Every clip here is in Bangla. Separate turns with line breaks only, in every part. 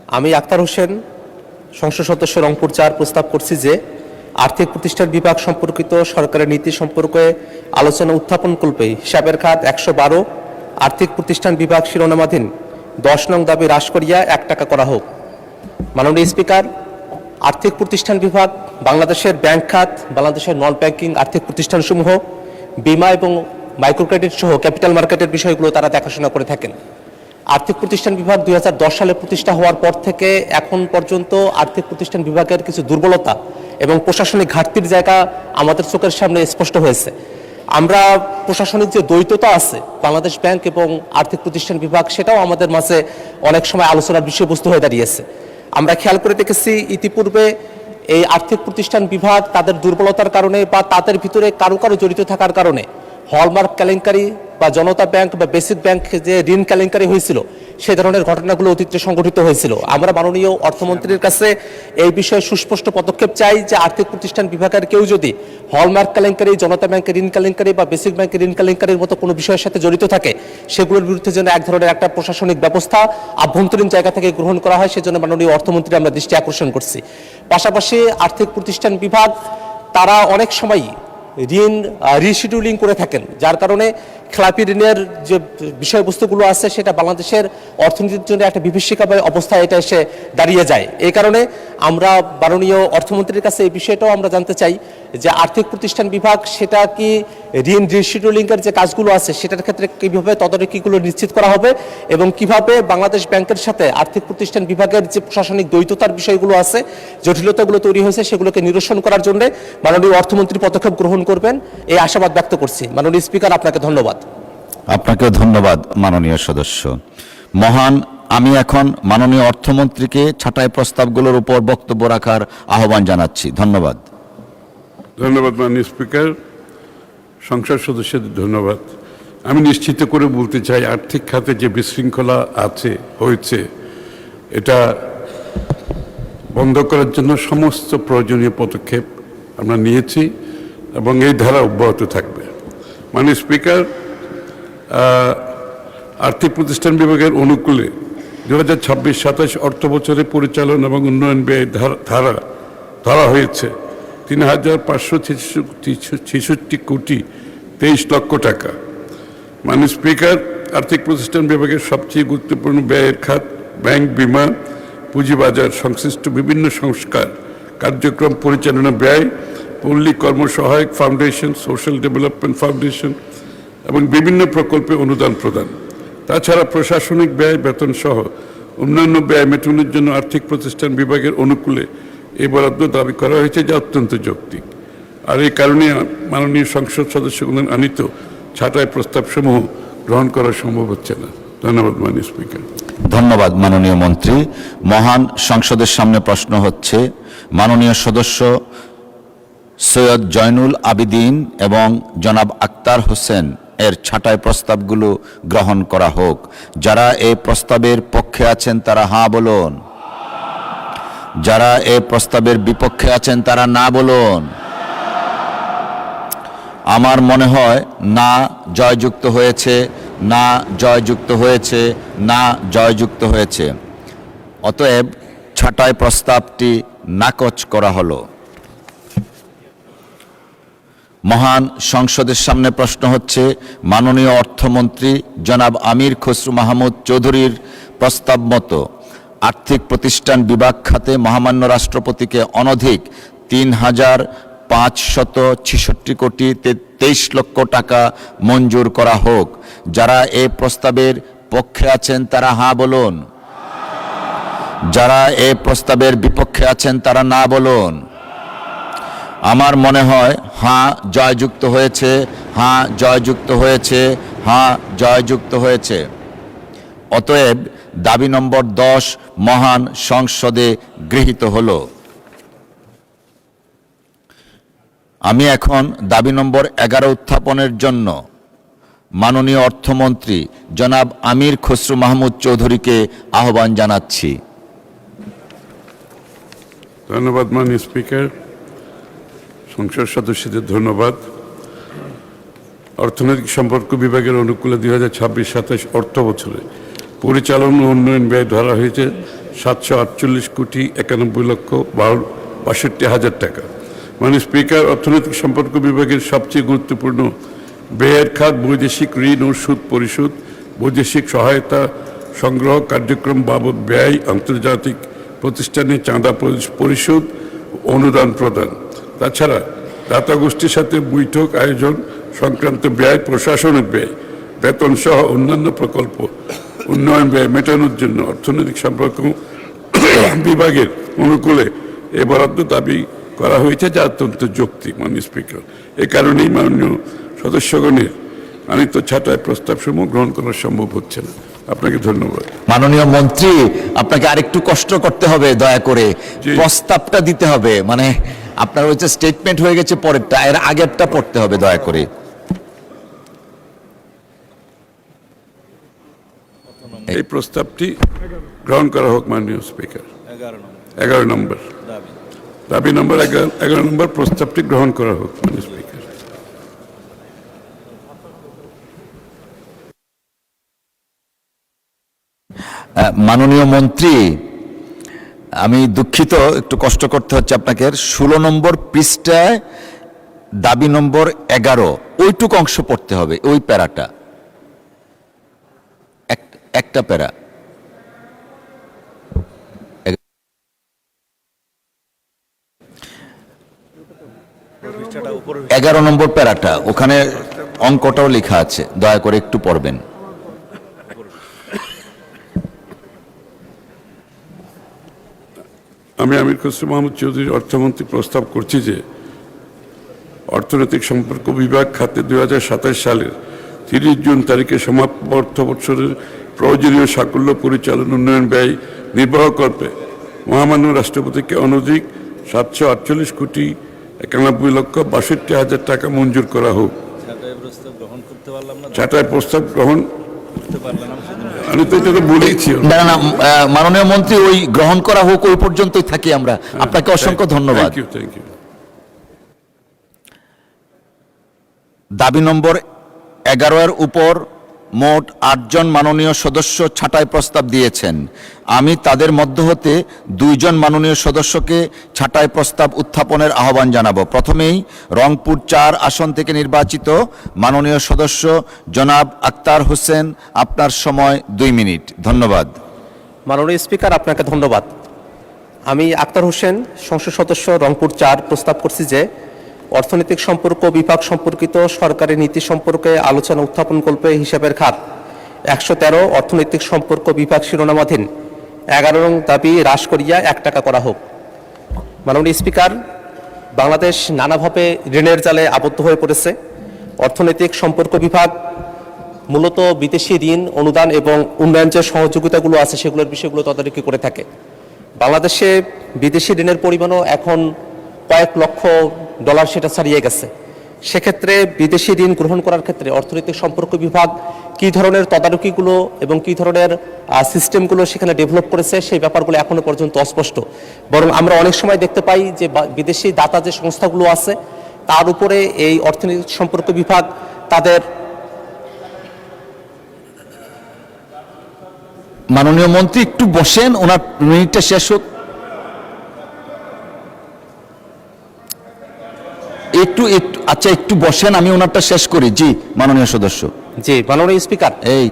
আমি আক্তার হোসেন, সংসদ সদস্য রংপুর 4 প্রস্তাব করছি যে আর্থিক প্রতিষ্ঠান বিভাগ সম্পর্কিত সরকারের নীতি সম্পর্কে আলোচনা উত্থাপন করবে হিসাবের খাত 112 আর্থিক প্রতিষ্ঠান বিভাগ শিরোনামাধীন 10 নং দাবি হ্রাস করিয়া 1 টাকা করা হোক। মাননীয় স্পিকার, আর্থিক প্রতিষ্ঠান বিভাগ বাংলাদেশের ব্যাংক খাত, বাংলাদেশের নন ব্যাংকিং আর্থিক প্রতিষ্ঠানসমূহ, বিমা এবং মাইক্রো ক্রেডিট সহ ক্যাপিটাল মার্কেটের বিষয়গুলো তারা দেখাশোনা করে থাকেন। আর্থিক প্রতিষ্ঠান বিভাগ 2010 সালে প্রতিষ্ঠা হওয়ার পর থেকে এখন পর্যন্ত আর্থিক প্রতিষ্ঠান বিভাগের কিছু দুর্বলতা এবং প্রশাসনিক ঘাটতির জায়গা আমাদের চোখের সামনে স্পষ্ট হয়েছে। আমরা প্রশাসনিক যে দ্বৈততা আছে বাংলাদেশ ব্যাংক এবং আর্থিক প্রতিষ্ঠান বিভাগ, সেটাও আমাদের মাঝে অনেক সময় আলোচনার বিষয়বস্তু হয়ে দাঁড়িয়েছে। আমরা খেয়াল করে দেখেছি ইতিপূর্বে এই আর্থিক প্রতিষ্ঠান বিভাগ তাদের দুর্বলতার কারণে বা তাদের ভিতরে কারো জড়িত থাকার কারণে হলমার্ক কেলেঙ্কারি বা জনতা ব্যাংক বা বেসিক ব্যাংক যে ঋণ কেলেঙ্কারি হয়েছিল, সে ধরনের ঘটনাগুলো অতীতে সংঘটিত হয়েছিল। আমরা মাননীয় অর্থমন্ত্রীর কাছে এই বিষয়ে সুস্পষ্ট পদক্ষেপ চাই যে আর্থিক প্রতিষ্ঠান বিভাগের কেউ যদি হলমার্ক কেলেঙ্কারি, জনতা ব্যাংকের ঋণ কেলেঙ্কারি বা বেসিক ব্যাংকের ঋণ কেলেঙ্কারির মতো কোনো বিষয়ের সাথে জড়িত থাকে, সেগুলোর বিরুদ্ধে যেন এক ধরনের একটা প্রশাসনিক ব্যবস্থা আভ্যন্তরীণ জায়গা থেকে গ্রহণ করা হয়, সেজন্য মাননীয় অর্থমন্ত্রী আমরা দৃষ্টি আকর্ষণ করছি। পাশাপাশি আর্থিক প্রতিষ্ঠান বিভাগ তারা অনেক সময় ঋণ রিশিডিউলিং করে থাকেন, যার কারণে খেলাপি ঋণের যে বিষয়বস্তুগুলো আছে সেটা বাংলাদেশের অর্থনীতির জন্য একটা বিভীষিকাময় অবস্থায় এটা এসে দাঁড়িয়ে যায়। এই কারণে আমরা মাননীয় অর্থমন্ত্রীর কাছে এই বিষয়টাও আমরা জানতে চাই যে আর্থিক প্রতিষ্ঠান বিভাগ সেটা কি ঋণ রিশিডিউলিংয়ের যে কাজগুলো আছে সেটার ক্ষেত্রে কীভাবে তদারকিগুলো নিশ্চিত করা হবে এবং কিভাবে বাংলাদেশ ব্যাংকের সাথে আর্থিক প্রতিষ্ঠান বিভাগের যে প্রশাসনিক দ্বৈততার বিষয়গুলো আছে, জটিলতাগুলো তৈরি হয়েছে, সেগুলোকে নিরসন করার জন্য মাননীয় অর্থমন্ত্রী পদক্ষেপ গ্রহণ করবেন এই আশাবাদ ব্যক্ত করছি। মাননীয় স্পিকার, আপনাকে ধন্যবাদ।
আপনাকেও ধন্যবাদ মাননীয় সদস্য। আমি এখন মাননীয় অর্থমন্ত্রীকে ছাঁটাই প্রস্তাবগুলোর উপর বক্তব্য রাখার আহ্বান জানাচ্ছি। ধন্যবাদ।
ধন্যবাদ মাননীয় স্পিকার। সংসদ সদস্যদের ধন্যবাদ। আমি নিশ্চিত করে বলতে চাই, আর্থিক খাতে যে বিশৃঙ্খলা হয়েছে এটা বন্ধ করার জন্য সমস্ত প্রয়োজনীয় পদক্ষেপ আমরা নিয়েছি এবং এই ধারা অব্যাহত থাকবে। মাননীয় স্পিকার, আর্থিক প্রতিষ্ঠান বিভাগের অনুকূলে 2026-27 অর্থ বছরে পরিচালনা এবং উন্নয়ন ব্যয় ধরা হয়েছে 3,566 কোটি 23 লক্ষ টাকা। মাননীয় স্পিকার, আর্থিক প্রতিষ্ঠান বিভাগের সবচেয়ে গুরুত্বপূর্ণ ব্যয়ের খাত ব্যাংক, বিমা, পুঁজিবাজার সংশ্লিষ্ট বিভিন্ন সংস্কার কার্যক্রম পরিচালনা ব্যয়, পল্লী কর্মসহায়ক ফাউন্ডেশন, সোশ্যাল ডেভেলপমেন্ট ফাউন্ডেশন এবং বিভিন্ন প্রকল্পে অনুদান প্রদান। তাছাড়া প্রশাসনিক ব্যয়, বেতন সহ অন্যান্য ব্যয় মেটানোর জন্য আর্থিক প্রতিষ্ঠান বিভাগের অনুকূলে এই বরাদ্দ দাবি করা হয়েছে, যা অত্যন্ত যৌক্তিক। আর এই কারণে মাননীয় সংসদ সদস্যগণ আনিত ছাঁটাই প্রস্তাবসমূহ গ্রহণ করা সম্ভব হচ্ছে না। ধন্যবাদ মাননীয় স্পিকার।
ধন্যবাদ মাননীয় মন্ত্রী। মহান সংসদের সামনে প্রশ্ন হচ্ছে মাননীয় সদস্য সৈয়দ জয়নুল আবিদিন এবং জনাব আক্তার হোসেন এর ছাঁটাই প্রস্তাবগুলো গ্রহণ করা হোক। যারা এই প্রস্তাবের পক্ষে আছেন তারা হাঁ বলুন, যারা এই প্রস্তাবের বিপক্ষে আছেন তারা না বলুন। আমার মনে হয় না জয়যুক্ত হয়েছে, না জয়যুক্ত হয়েছে, না জয়যুক্ত হয়েছে। অতএব ছাঁটাই প্রস্তাবটি নাকচ করা হলো। মহান সংসদের সামনে প্রশ্ন হচ্ছে মাননীয় অর্থমন্ত্রী জনাব আমির খসরু মাহমুদ চৌধুরীর প্রস্তাব মতো আর্থিক প্রতিষ্ঠান বিভাগ খাতে মহামান্য রাষ্ট্রপতিকে অনধিক 3,566 কোটি 23 লক্ষ টাকা মঞ্জুর করা হোক। যারা এই প্রস্তাবের পক্ষে আছেন তারা হাঁ বলুন, যারা এই প্রস্তাবের বিপক্ষে আছেন তারা না বলুন। আমার মনে হয় হাঁ জয়যুক্ত হয়েছে, হাঁ জয়যুক্ত হয়েছে, হাঁ জয়যুক্ত হয়েছে। অতএব দাবি নম্বর 10 মহান সংসদে গৃহীত হলো। আমি এখন দাবি নম্বর 11 উত্থাপনের জন্য মাননীয় অর্থমন্ত্রী জনাব আমির খসরু মাহমুদ চৌধুরীকে আহ্বান জানাচ্ছি।
ধন্যবাদ মাননীয় স্পিকার। সংসদ সদস্যদের ধন্যবাদ। অর্থনৈতিক সম্পর্ক বিভাগের অনুকূলে 2026-27 অর্থ বছরে পরিচালনা ও উন্নয়ন ব্যয় ধরা হয়েছে 748,91,62,62,হাজার টাকা। মাননীয় স্পিকার, অর্থনৈতিক সম্পর্ক বিভাগের সবচেয়ে গুরুত্বপূর্ণ ব্যয়ের খাত বৈদেশিক ঋণ ও সুদ পরিশোধ, বৈদেশিক সহায়তা সংগ্রহ কার্যক্রম বাবদ ব্যয়, আন্তর্জাতিক প্রতিষ্ঠানে চাঁদা পরিশোধ, অনুদান প্রদান। তাছাড়া দাতা গোষ্ঠীর সাথে বৈঠক আয়োজন সংক্রান্ত ব্যয়, প্রশাসনিক ব্যয়, বেতন সহ অন্যান্য প্রকল্প উন্নয়ন ব্যয় মেটানোর জন্য অর্থনৈতিক সম্পর্ক বিভাগের অনুকূলে এ বরাদ্দ দাবি করা হয়েছে, যা অত্যন্ত যৌক্তিক। মাননীয় স্পিকার, এ কারণেই মাননীয় সদস্যগণের আনিত ছাঁটাই প্রস্তাবসমূহ গ্রহণ করা সম্ভব হচ্ছে না। আপনাকে ধন্যবাদ।
মাননীয় মন্ত্রী, আপনাকে আরেকটু কষ্ট করতে হবে, দয়া করে প্রস্তাবটা দিতে হবে। মানে আপনার হচ্ছে স্টেটমেন্ট হয়ে গেছে, পরেরটা এর আগেরটা পড়তে হবে, দয়া করে।
এই প্রস্তাবটি গ্রহণ করা হোক। মাননীয় স্পিকার, 11 নম্বর দাবি নম্বর 11 নম্বর প্রস্তাবটি গ্রহণ করা হোক। মাননীয় স্পিকার,
মাননীয় মন্ত্রী, আমি দুঃখিত, একটু কষ্ট করতে হচ্ছে আপনাকে। 16 নম্বর পৃষ্ঠায় দাবি নম্বর 11 ওইটুকু অংশ পড়তে হবে, ওই প্যারাটা, একটা প্যারা। 11 নম্বর প্যারাটা, ওখানে অঙ্কটাও লেখা আছে, দয়া করে একটু পড়বেন।
আমি আমির খসরু মাহমুদ চৌধুরী, অর্থমন্ত্রী, প্রস্তাব করছি যে অর্থনৈতিক সম্পর্ক বিভাগ খাতে 2027 সালের 30 জুন তারিখে সমাপ্ত অর্থ বৎসরের প্রয়োজনীয় সাকল্য পরিচালন উন্নয়ন ব্যয় নির্বাহ করবে মহামান্য রাষ্ট্রপতিকে অনধিক 748,91,62,হাজার টাকা মঞ্জুর করা হোক। ছাঁটাই প্রস্তাব গ্রহণ আমি তো এটা তো বলেইছি।
না না, মাননীয় মন্ত্রী, ওই গ্রহণ করা হোক ওই পর্যন্তই থাকি আমরা। আপনাকে অসংখ্য ধন্যবাদ।
Thank you.
দাবি নম্বর 11 এর উপর মোট 8 জন মাননীয় সদস্য ছাঁটাই প্রস্তাব দিয়েছেন। আমি তাদের মধ্য হতে 2 জন মাননীয় সদস্যকে ছাঁটাই প্রস্তাব উত্থাপনের আহ্বান জানাবো। প্রথমেই রংপুর 4 আসন থেকে নির্বাচিত মাননীয় সদস্য জনাব আক্তার হোসেন, আপনার সময় 2 মিনিট। ধন্যবাদ।
মাননীয় স্পিকার, আপনাকে ধন্যবাদ। আমি আক্তার হোসেন, সংসদ সদস্য রংপুর 4, প্রস্তাব করছি যে অর্থনৈতিক সম্পর্ক বিভাগ সম্পর্কিত সরকারি নীতি সম্পর্কে আলোচনা উত্থাপন কল্পে হিসাবের খাত 113 অর্থনৈতিক সম্পর্ক বিভাগ শিরোনামাধীন 11 নং দাবি হ্রাস করিয়া 1 টাকা করা হোক। মাননীয় স্পিকার, বাংলাদেশ নানাভাবে ঋণের জালে আবদ্ধ হয়ে পড়েছে। অর্থনৈতিক সম্পর্ক বিভাগ মূলত বিদেশি ঋণ, অনুদান এবং উন্নয়ন যে সহযোগিতাগুলো আছে সেগুলোর বিষয়গুলো তদারকি করে থাকে। বাংলাদেশে বিদেশি ঋণের পরিমাণও এখন কয়েক লক্ষ ডলার সেটা ছাড়িয়ে গেছে। সেক্ষেত্রে বিদেশি ঋণ গ্রহণ করার ক্ষেত্রে অর্থনৈতিক সম্পর্ক বিভাগ কী ধরনের তদারকিগুলো এবং কী ধরনের সিস্টেমগুলো সেখানে ডেভেলপ করেছে সেই ব্যাপারগুলো এখনও পর্যন্ত অস্পষ্ট। বরং আমরা অনেক সময় দেখতে পাই যে বিদেশি দাতা যে সংস্থাগুলো আছে তার উপরে এই অর্থনৈতিক সম্পর্ক বিভাগ তাদের।
মাননীয় মন্ত্রী একটু বসেন, ওনার মিনিটটা শেষ হোক। একটু আচ্ছা, একটু বসেন, আমি ওনারটা শেষ করি। জি মাননীয় সদস্য।
জি মাননীয় স্পিকার,
এই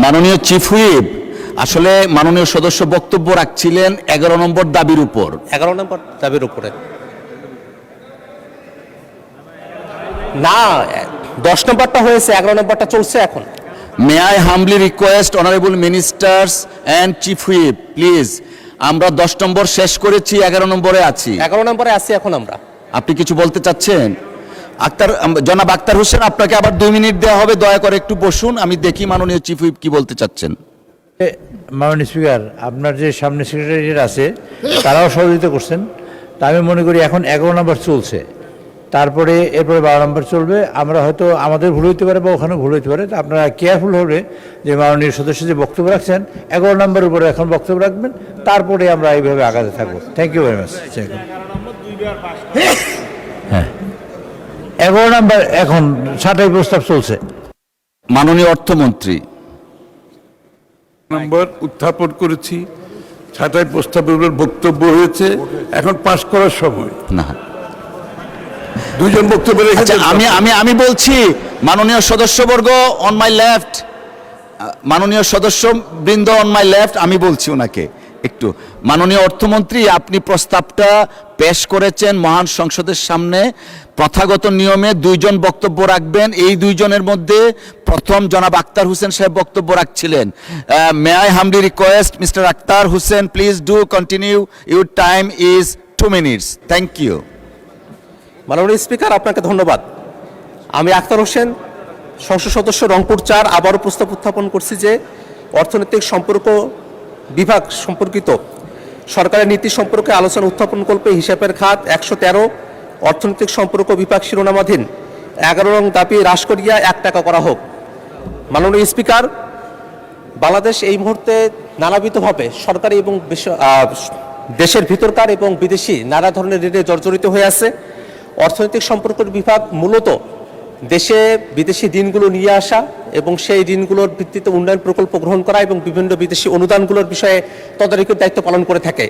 মাননীয় চিফ হুইপ, আসলে মাননীয় সদস্য বক্তব্য রাখছিলেন 11 নম্বর দাবির উপর।
11 নম্বর দাবির উপরে না, 10 নম্বরটা হয়েছে, 11 নম্বরটা চলছে এখন।
মে I humbly request honourable ministers and chief whip, please, আমরা 10 নম্বর শেষ করেছি, 11 নম্বরে আছি।
11 নম্বরে আছি এখন আমরা।
আপনি কিছু বলতে চাচ্ছেন? জনাব আক্তার হোসেন, আপনাকে আবার 2 মিনিট দেওয়া হবে, দয়া করে একটু বসুন, আমি দেখি মাননীয় চিফ হুইপ কি বলতে চাচ্ছেন।
মাননীয় স্পিকার, আপনার যে সামনে সেক্রেটারিয়েট আছে তারাও সহযোগিতা করছেন। তা আমি মনে করি এখন 11 নম্বর চলছে, তারপরে এরপরে 12 নম্বর চলবে। আমরা হয়তো আমাদের ভুল হইতে পারে বা ওখানে ভুল হইতে পারে, তো আপনারা কেয়ারফুল হবে যে মাননীয় সদস্য যে বক্তব্য রাখছেন 11 নম্বরের উপরে এখন বক্তব্য রাখবেন, তারপরে আমরা এইভাবে আগাতে থাকবো। Thank you very much. হ্যাঁ, 11 নম্বর এখন ছাঁটাই প্রস্তাব চলছে।
মাননীয় অর্থমন্ত্রী।
নম্বর উত্থাপন করেছি, ছাঁটাই প্রস্তাবের উপর বক্তব্য হয়েছে, এখন পাশ করার সময়।
না,
দুইজন বক্তব্য
আচ্ছা,
রেখেছেন।
আমি বলছি মাননীয় সদস্যবর্গ অন মাই লেফট, মাননীয় সদস্য বৃন্দ অন মাই লেফট, আমি বলছি ওনাকে একটু। মাননীয় অর্থমন্ত্রী, আপনি প্রস্তাবটা পেশ করেছেন মহান সংসদের সামনে। প্রথাগত নিয়মে 2 জন বক্তব্য রাখবেন। এই 2 জনের মধ্যে প্রথম জনাব আক্তার হোসেন সাহেব বক্তব্য রাখছিলেন। May I humbly request mister Akhtar Hossain, please do continue, your time is 2 minutes। Thank you.
মাননীয় স্পিকার, আপনাকে ধন্যবাদ। আমি আক্তার হোসেন, সংসদ সদস্য রংপুর 4, আবারও প্রস্তাব উত্থাপন করছি যে অর্থনৈতিক সম্পর্ক বিভাগ সম্পর্কিত সরকারের নীতি সম্পর্কে আলোচনা উত্থাপন করবে হিসাবের খাত 113 অর্থনৈতিক সম্পর্ক বিভাগ শিরোনামাধীন 11 নং দাবি হ্রাস করিয়া 1 টাকা করা হোক। মাননীয় স্পিকার, বাংলাদেশ এই মুহূর্তে নানাবিধভাবে সরকারি এবং দেশের ভিতরকার এবং বিদেশি নানা ধরনের ঋণে জর্জরিত হয়ে আছে। অর্থনৈতিক সম্পর্কের বিভাগ মূলত দেশে বিদেশি ঋণগুলো নিয়ে আসা এবং সেই ঋণগুলোর ভিত্তিতে উন্নয়ন প্রকল্প গ্রহণ করা এবং বিভিন্ন বিদেশি অনুদানগুলোর বিষয়ে তদারকির দায়িত্ব পালন করে থাকে।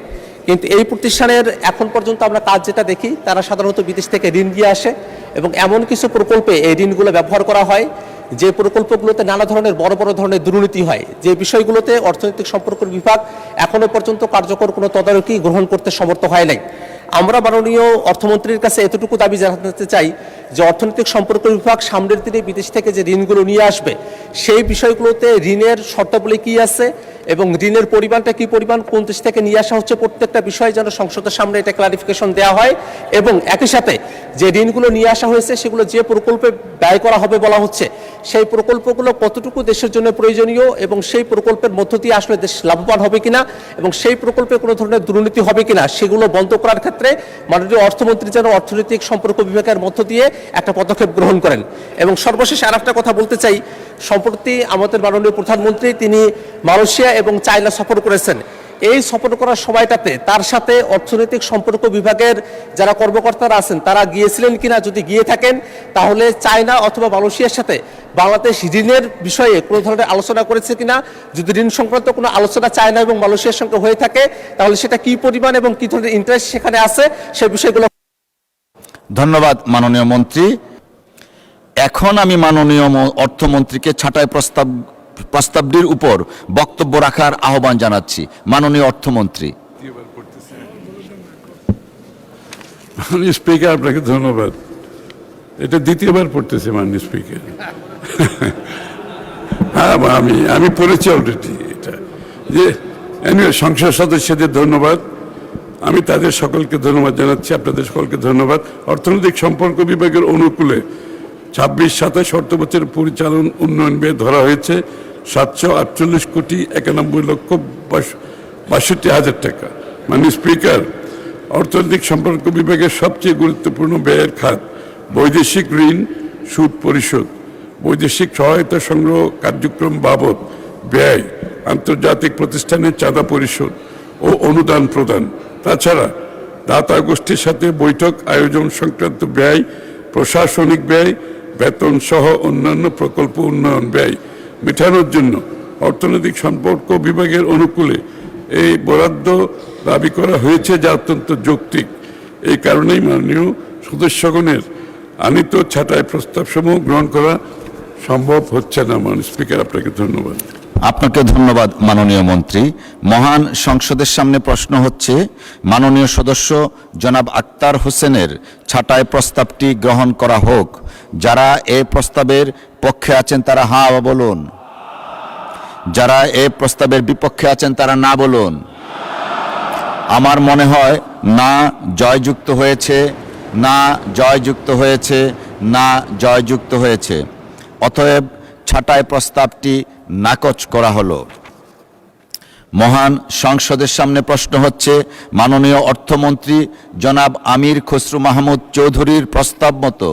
কিন্তু এই প্রতিষ্ঠানের এখন পর্যন্ত আমরা কাজ যেটা দেখি, তারা সাধারণত বিদেশ থেকে ঋণ নিয়ে আসে এবং এমন কিছু প্রকল্পে এই ঋণগুলো ব্যবহার করা হয় যে প্রকল্পগুলোতে নানা ধরনের বড় বড় ধরনের দুর্নীতি হয়, যে বিষয়গুলোতে অর্থনৈতিক সম্পর্ক বিভাগ এখনো পর্যন্ত কার্যকর কোনো তদারকি গ্রহণ করতে সমর্থ হয় নাই। আমরা মাননীয় অর্থমন্ত্রীর কাছে এতটুকু দাবি জানাতে চাই যে অর্থনৈতিক সম্পর্ক বিভাগ সামনের দিনে বিদেশ থেকে যে ঋণগুলো নিয়ে আসবে সেই বিষয়গুলোতে ঋণের শর্তাবলী কী আছে এবং ঋণের পরিমাণটা কী পরিমাণ, কোন দেশ থেকে নিয়ে আসা হচ্ছে, প্রত্যেকটা বিষয় যেন সংসদের সামনে এটা ক্লারিফিকেশন দেওয়া হয় এবং একই সাথে যে ঋণগুলো নিয়ে আসা হয়েছে সেগুলো যে প্রকল্পে ব্যয় করা হবে বলা হচ্ছে সেই প্রকল্পগুলো কতটুকু দেশের জন্য প্রয়োজনীয় এবং সেই প্রকল্পের মধ্য দিয়ে আসলে দেশ লাভবান হবে কিনা এবং সেই প্রকল্পে কোনো ধরনের দুর্নীতি হবে কিনা সেগুলো বন্ধ করার ক্ষেত্রে মাননীয় অর্থমন্ত্রী যেন অর্থনৈতিক সম্পর্ক বিভাগের মধ্য দিয়ে একটা পদক্ষেপ গ্রহণ করেন। এবং সর্বশেষ আর একটা কথা বলতে চাই, সম্প্রতি আমাদের মাননীয় প্রধানমন্ত্রী তিনি মালয়েশিয়া এবং চায়না সফর করেছেন। এই সফর করার সময়টাতে তার সাথে অর্থনৈতিক সম্পর্ক বিভাগের যারা কর্মকর্তারা আছেন তারা গিয়েছিলেন কিনা, যদি গিয়ে থাকেন তাহলে চায়না অথবা মালয়েশিয়ার সাথে বাংলাদেশ ঋণের বিষয়ে কোনো ধরনের আলোচনা করেছে কিনা, যদি ঋণ সংক্রান্ত কোনো আলোচনা চায়না এবং মালয়েশিয়ার সঙ্গে হয়ে থাকে তাহলে সেটা কি পরিমাণ এবং কি ধরনের ইন্টারেস্ট সেখানে আছে সেই বিষয়গুলো।
ধন্যবাদ মাননীয় মন্ত্রী। এখন আমি মাননীয় অর্থমন্ত্রীকে ছাঁটাই প্রস্তাবটির উপর বক্তব্য রাখার আহ্বান জানাচ্ছি। মাননীয় অর্থমন্ত্রী।
মাননীয় স্পিকার, আপনাকে ধন্যবাদ। এটা দ্বিতীয়বার পড়তেছে মাননীয় স্পিকার। হ্যাঁ, আমি পড়েছি অলরেডি এটা। যে সংসদ সদস্যদের ধন্যবাদ, আমি তাদের সকলকে ধন্যবাদ জানাচ্ছি, আপনাদের সকলকে ধন্যবাদ। অর্থনৈতিক সম্পর্ক বিভাগের অনুকূলে 26-27 অর্থবছরের পরিচালন উন্নয়ন ব্যয় ধরা হয়েছে 748,91,62,হাজার টাকা। মাননীয় স্পিকার, অর্থনৈতিক সম্পর্ক বিভাগের সবচেয়ে গুরুত্বপূর্ণ ব্যয়ের খাত বৈদেশিক ঋণ সুদ পরিশোধ, বৈদেশিক সহায়তা সংগ্রহ কার্যক্রম বাবদ ব্যয়, আন্তর্জাতিক প্রতিষ্ঠানের চাঁদা পরিশোধ ও অনুদান প্রদান, তাছাড়া দাতা গোষ্ঠীর সাথে বৈঠক আয়োজন সংক্রান্ত ব্যয়, প্রশাসনিক ব্যয়, বেতন সহ অন্যান্য প্রকল্প উন্নয়ন ব্যয় মেটানোর জন্য অর্থনৈতিক সম্পর্ক বিভাগের অনুকূলে এই বরাদ্দ দাবি করা হয়েছে, যা অত্যন্ত যৌক্তিক। এই কারণেই মাননীয় সদস্যগণের আনিত ছাঁটাই প্রস্তাবসমূহ গ্রহণ করা সম্ভব হচ্ছে না। মাননীয় স্পিকার, আপনাকে ধন্যবাদ।
আপনাকে ধন্যবাদ মাননীয় মন্ত্রী। মহান সংসদের সামনে প্রশ্ন হচ্ছে, মাননীয় সদস্য জনাব আক্তার হোসেনের ছাঁটাই প্রস্তাবটি গ্রহণ করা হোক। যারা এই প্রস্তাবের পক্ষে আছেন তারা হ্যাঁ বলুন, যারা এই প্রস্তাবের বিপক্ষে আছেন তারা না বলুন। আমার মনে হয় না জয়যুক্ত হয়েছে, না জয়যুক্ত হয়েছে, না জয়যুক্ত হয়েছে। অতএব ছাঁটাই প্রস্তাবটি নাকচ করা হলো। মহান সংসদের সামনে প্রশ্ন হচ্ছে, মাননীয় অর্থমন্ত্রী জনাব আমির খসরু মাহমুদ চৌধুরীর প্রস্তাব মতো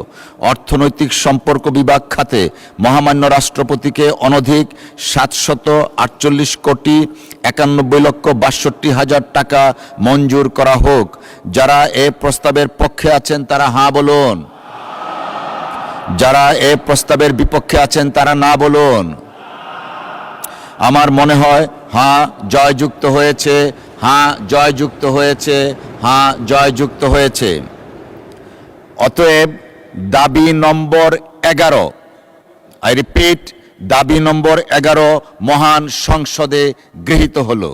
অর্থনৈতিক সম্পর্ক বিভাগ খাতে মহামান্য রাষ্ট্রপতিকে অনধিক 748 কোটি 91,62,হাজার টাকা মঞ্জুর করা হোক। যারা এ প্রস্তাবের পক্ষে আছেন তারা হাঁ বলুন। যারা এ প্রস্তাবের বিপক্ষে আছেন তারা না বলুন। আমার মনে হয় হাঁ জয়যুক্ত হয়েছে, হাঁ জয়যুক্ত হয়েছে, হাঁ জয়যুক্ত হয়েছে। অতএব দাবি নম্বর 11, আই রিপিট, দাবি নম্বর 11 মহান সংসদে গৃহীত হলো।